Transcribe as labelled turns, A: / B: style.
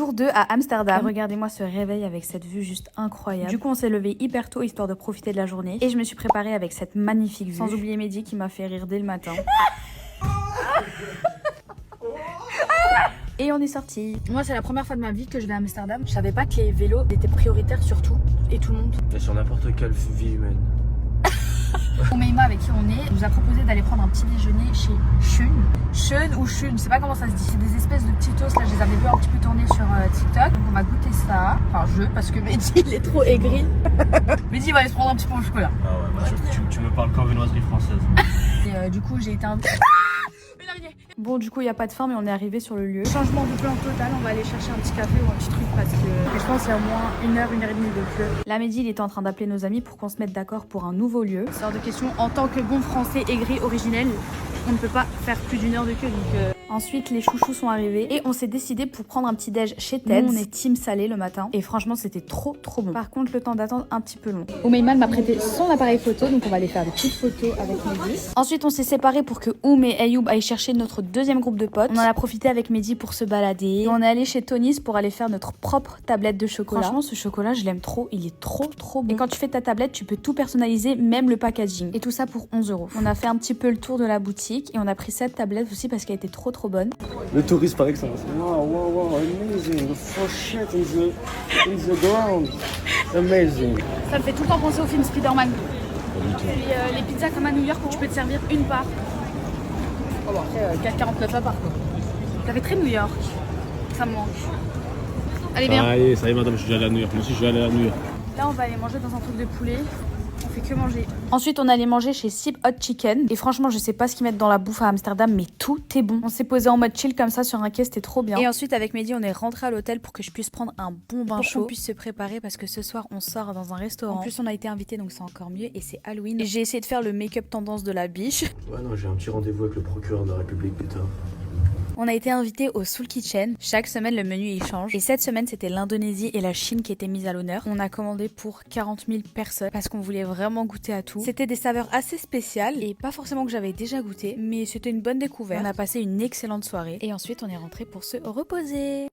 A: Jour 2 à Amsterdam. Regardez-moi ce réveil avec cette vue juste incroyable. Du coup, on s'est levé hyper tôt histoire de profiter de la journée. Et je me suis préparée avec cette magnifique vue. Sans oublier Mehdi qui m'a fait rire dès le matin. Et on est sorti. Moi, c'est la première fois de ma vie que je vais à Amsterdam. Je savais pas que les vélos étaient prioritaires sur tout et tout le monde.
B: Et sur n'importe quelle vie humaine.
A: Oumeima, avec qui on est, nous a proposé d'aller prendre un petit déjeuner chez Schön. Schön ou Schön, je sais pas comment ça se dit. C'est des espèces de petits toasts. Là, je les avais vus un petit peu tourner sur TikTok. Donc, on va goûter ça. Enfin, parce que Mehdi, il est trop aigri. Mehdi, il va aller se prendre un petit peu au chocolat.
B: Ah ouais, bah tu me parles qu'en viennoiserie française.
A: Et du coup, j'ai été un... Bon, du coup, il n'y a pas de faim, mais on est arrivé sur le lieu. Changement de plan total, on va aller chercher un petit café ou un petit truc parce que je pense qu'il y a au moins 1 heure et demie de queue. Là, Mehdi, il était en train d'appeler nos amis pour qu'on se mette d'accord pour un nouveau lieu. C'est hors de question, en tant que bon français aigri originel, on ne peut pas faire plus d'1 heure de queue. Donc, Ensuite, les chouchous sont arrivés et on s'est décidé pour prendre un petit déj chez Ted. Nous, on est team salé le matin et franchement, c'était trop bon. Par contre, le temps d'attente un petit peu long. Oumeima m'a prêté son appareil photo, donc on va aller faire des petites photos avec Mehdi. Ensuite, on s'est séparés pour que Oum et Ayoub aillent chercher notre deuxième groupe de potes. On en a profité avec Mehdi pour se balader. Et on est allé chez Tony's pour aller faire notre propre tablette de chocolat. Franchement, ce chocolat, je l'aime trop. Il est trop bon. Et quand tu fais ta tablette, tu peux tout personnaliser, même le packaging. Et tout ça pour 11 €. On a fait un petit peu le tour de la boutique et on a pris cette tablette aussi parce qu'elle était trop bonne.
B: Le touriste par excellence. Wow, amazing. The fresh shit in the ground. Amazing.
A: Ça me fait tout le temps penser au film Spider-Man. Les pizzas comme à New York où tu peux te servir une part. Oh bon, après 4,49 la part quoi. Ça fait très New York. Ça me manque. Allez bien.
B: Allez, ça y est madame, je suis déjà allé à New York. Moi aussi je suis allé à New York.
A: Là on va aller manger dans un truc de poulet. On fait que manger. Ensuite on allait manger chez Sip Hot Chicken. Et franchement je sais pas ce qu'ils mettent dans la bouffe à Amsterdam, mais tout est bon. On s'est posé en mode chill comme ça sur un quai, c'était trop bien. Et ensuite avec Mehdi on est rentré à l'hôtel pour que je puisse prendre un bon bain chaud. Pour qu'on puisse se préparer parce que ce soir on sort dans un restaurant. En plus on a été invité donc c'est encore mieux et c'est Halloween. J'ai essayé de faire le make-up tendance de la biche.
B: Ouais non, j'ai un petit rendez-vous avec le procureur de la République plus tard.
A: On a été invité au Soul Kitchen. Chaque semaine, le menu il change. Et cette semaine, c'était l'Indonésie et la Chine qui étaient mises à l'honneur. On a commandé pour 40 000 personnes parce qu'on voulait vraiment goûter à tout. C'était des saveurs assez spéciales et pas forcément que j'avais déjà goûté, mais c'était une bonne découverte. On a passé une excellente soirée et ensuite on est rentré pour se reposer.